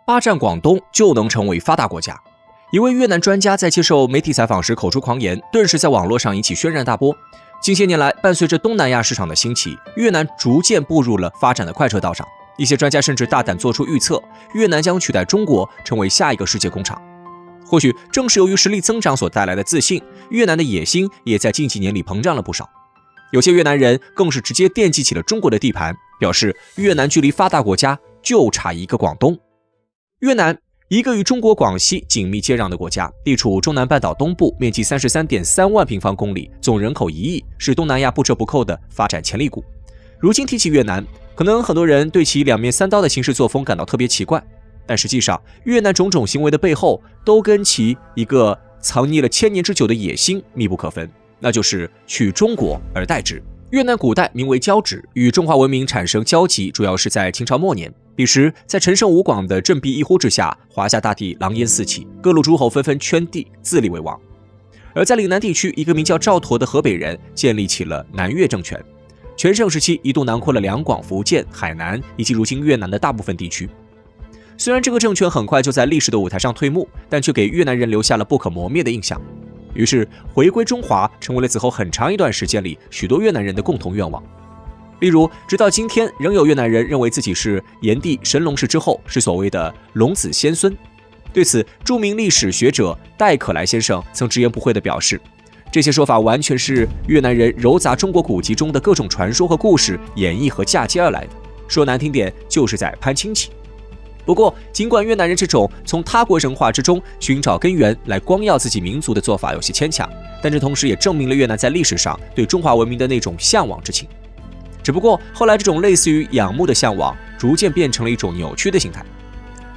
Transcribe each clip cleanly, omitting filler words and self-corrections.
霸占广东就能成为发达国家。一位越南专家在接受媒体采访时口出狂言，顿时在网络上引起轩然大波。近些年来，伴随着东南亚市场的兴起，越南逐渐步入了发展的快车道上。一些专家甚至大胆做出预测，越南将取代中国成为下一个世界工厂。或许正是由于实力增长所带来的自信，越南的野心也在近几年里膨胀了不少。有些越南人更是直接惦记起了中国的地盘，表示越南距离发达国家就差一个广东。越南，一个与中国广西紧密接壤的国家，地处中南半岛东部，面积33.3万平方公里，总人口1亿，是东南亚不折不扣的发展潜力股。如今提起越南，可能很多人对其两面三刀的行事作风感到特别奇怪，但实际上，越南种种行为的背后，都跟其一个藏匿了1000年之久的野心密不可分，那就是取中国而代之。越南古代名为交趾，与中华文明产生交集，主要是在清朝末年。彼时，在陈胜吴广的振臂一呼之下，华夏大地狼烟四起，各路诸侯纷纷圈地自立为王。而在岭南地区，一个名叫赵佗的河北人建立起了南越政权。全盛时期一度囊括了两广、福建、海南以及如今越南的大部分地区。虽然这个政权很快就在历史的舞台上退幕，但却给越南人留下了不可磨灭的印象。于是，回归中华成为了此后很长一段时间里许多越南人的共同愿望。例如，直到今天，仍有越南人认为自己是炎帝神龙氏之后，是所谓的龙子先孙。对此，著名历史学者戴可来先生曾直言不讳地表示，这些说法完全是越南人糅杂中国古籍中的各种传说和故事演绎和嫁接而来的，说难听点就是在攀亲戚。不过，尽管越南人这种从他国神话之中寻找根源来光耀自己民族的做法有些牵强，但这同时也证明了越南在历史上对中华文明的那种向往之情。只不过后来这种类似于仰慕的向往逐渐变成了一种扭曲的形态。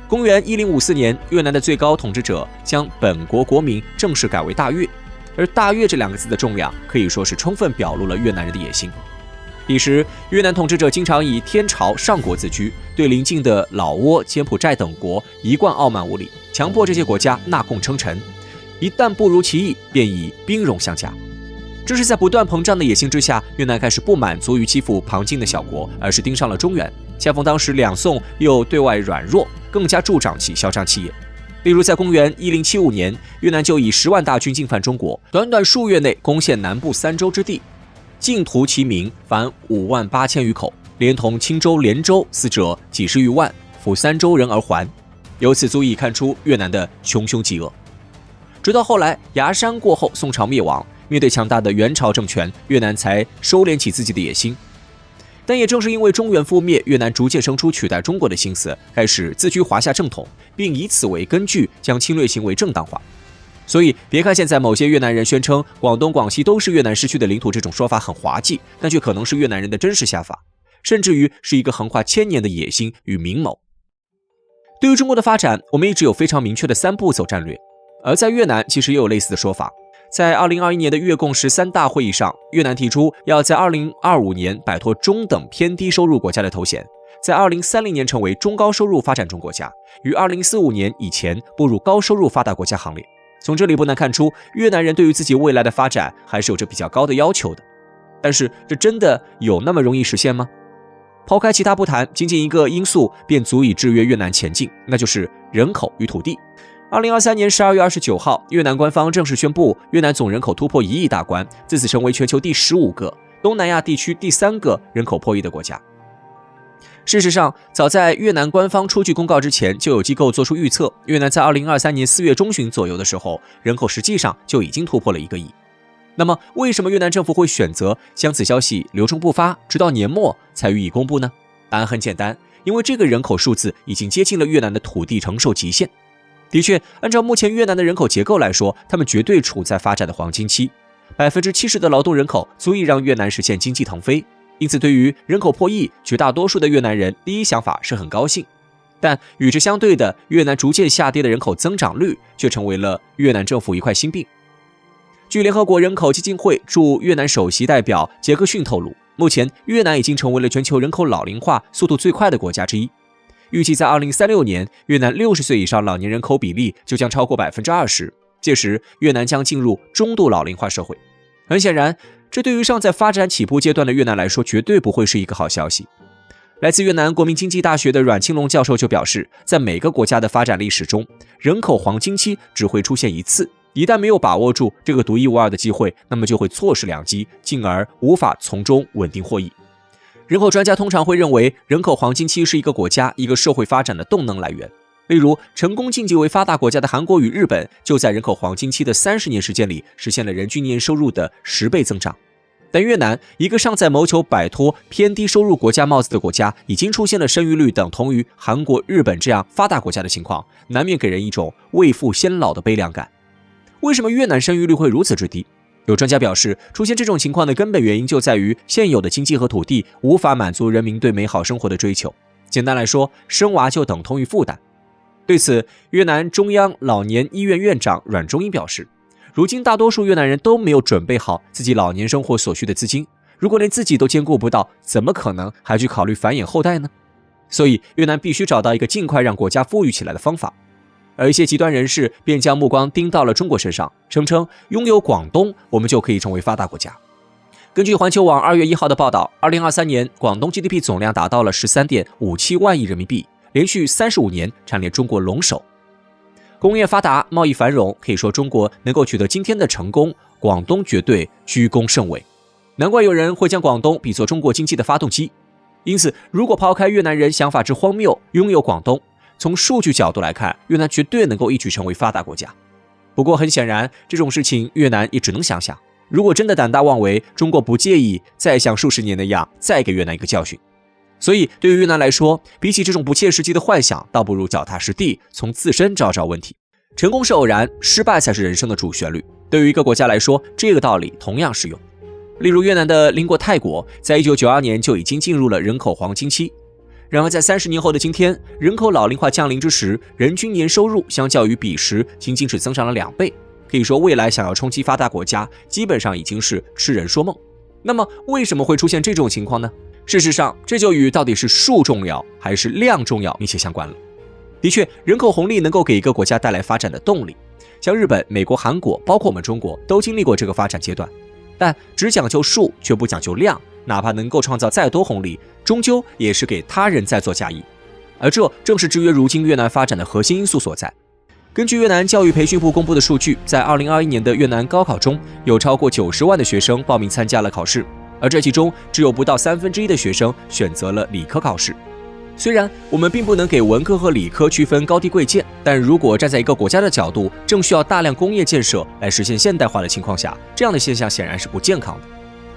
公元1054年，越南的最高统治者将本国国名正式改为大越，而大越这2个字的重量可以说是充分表露了越南人的野心。彼时，越南统治者经常以天朝上国自居，对邻近的老挝、柬埔寨等国一贯傲慢无礼，强迫这些国家纳贡称臣，一旦不如其意，便以兵戎相加。这是在不断膨胀的野心之下，越南开始不满足于欺负旁近的小国，而是盯上了中原。恰逢当时两宋又对外软弱，更加助长其嚣张气焰。例如，在公元1075年，越南就以10万大军进犯中国，短短数月内攻陷南部3州之地，尽屠其民，凡58000余口，连同青州、连州，死者几十余万，俘3州人而还。由此足以看出越南的穷凶极恶。直到后来崖山过后，宋朝灭亡，面对强大的元朝政权，越南才收敛起自己的野心。但也正是因为中原覆灭，越南逐渐生出取代中国的心思，开始自居华夏正统，并以此为根据将侵略行为正当化。所以，别看现在某些越南人宣称广东、广西都是越南失去的领土，这种说法很滑稽，但却可能是越南人的真实想法，甚至于是一个横跨1000年的野心与明谋。对于中国的发展，我们一直有非常明确的3步走战略，而在越南其实也有类似的说法。在2021年的越共13大会议上，越南提出要在2025年摆脱中等偏低收入国家的头衔，在2030年成为中高收入发展中国家，于2045年以前步入高收入发达国家行列。从这里不难看出，越南人对于自己未来的发展还是有着比较高的要求的。但是这真的有那么容易实现吗？抛开其他不谈，仅仅一个因素便足以制约越南前进，那就是人口与土地。2023年12月29号，越南官方正式宣布，越南总人口突破1亿大关，自此成为全球第15个、东南亚地区第3个人口破亿的国家。事实上，早在越南官方出具公告之前，就有机构做出预测，越南在2023年4月中旬左右的时候，人口实际上就已经突破了1个亿。那么，为什么越南政府会选择将此消息留中不发，直到年末才予以公布呢？答案很简单，因为这个人口数字已经接近了越南的土地承受极限。的确，按照目前越南的人口结构来说，他们绝对处在发展的黄金期，70%的劳动人口足以让越南实现经济腾飞。因此，对于人口破亿，绝大多数的越南人第一想法是很高兴。但与之相对的，越南逐渐下跌的人口增长率却成为了越南政府一块心病。据联合国人口基金会驻越南首席代表杰克逊透露，目前越南已经成为了全球人口老龄化速度最快的国家之一。预计在2036年，越南60岁以上老年人口比例就将超过20%，届时越南将进入中度老龄化社会。很显然，这对于尚在发展起步阶段的越南来说，绝对不会是一个好消息。来自越南国民经济大学的阮庆龙教授就表示，在每个国家的发展历史中，人口黄金期只会出现一次，一旦没有把握住这个独一无二的机会，那么就会错失良机，进而无法从中稳定获益。人口专家通常会认为，人口黄金期是一个国家、一个社会发展的动能来源。例如，成功晋级为发达国家的韩国与日本，就在人口黄金期的30年时间里，实现了人均年收入的10倍增长。但越南，一个尚在谋求摆脱偏低收入国家帽子的国家，已经出现了生育率等同于韩国、日本这样发达国家的情况，难免给人一种未富先老的悲凉感。为什么越南生育率会如此之低？有专家表示，出现这种情况的根本原因就在于现有的经济和土地无法满足人民对美好生活的追求。简单来说，生娃就等同于负担。对此，越南中央老年医院院长阮中英表示，如今大多数越南人都没有准备好自己老年生活所需的资金，如果连自己都兼顾不到，怎么可能还去考虑繁衍后代呢？所以越南必须找到一个尽快让国家富裕起来的方法。而一些极端人士便将目光盯到了中国身上，声称拥有广东，我们就可以成为发达国家。根据环球网2月1号的报道，2023年广东 GDP 总量达到了13.57万亿人民币，连续35年蝉联中国龙首。工业发达，贸易繁荣，可以说中国能够取得今天的成功，广东绝对居功甚伟。难怪有人会将广东比作中国经济的发动机。因此，如果抛开越南人想法之荒谬，拥有广东，从数据角度来看，越南绝对能够一举成为发达国家。不过很显然，这种事情越南也只能想想。如果真的胆大妄为，中国不介意再像数十年那样再给越南一个教训。所以对于越南来说，比起这种不切实际的幻想，倒不如脚踏实地，从自身找找问题。成功是偶然，失败才是人生的主旋律。对于一个国家来说，这个道理同样适用。例如越南的邻国泰国，在1992年就已经进入了人口黄金期。然而在30年后的今天，人口老龄化降临之时，人均年收入相较于彼时仅仅只增长了2倍。可以说，未来想要冲击发达国家，基本上已经是痴人说梦。那么为什么会出现这种情况呢？事实上，这就与到底是数重要还是量重要密切相关了。的确，人口红利能够给一个国家带来发展的动力，像日本、美国、韩国，包括我们中国，都经历过这个发展阶段。但只讲究数，却不讲究量，哪怕能够创造再多红利，终究也是给他人在做嫁衣。而这正是制约如今越南发展的核心因素所在。根据越南教育培训部公布的数据，在2021年的越南高考中，有超过90万的学生报名参加了考试，而这其中只有不到1/3的学生选择了理科考试。虽然我们并不能给文科和理科区分高低贵贱，但如果站在一个国家的角度，正需要大量工业建设来实现现代化的情况下，这样的现象显然是不健康的。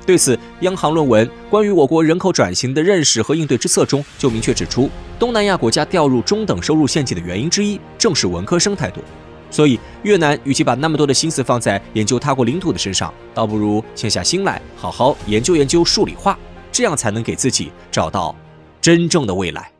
对此，央行论文《关于我国人口转型的认识和应对之策》中就明确指出，东南亚国家掉入中等收入陷阱的原因之一，正是文科生太多。所以，越南与其把那么多的心思放在研究他国领土的身上，倒不如静下心来，好好研究研究数理化，这样才能给自己找到真正的未来。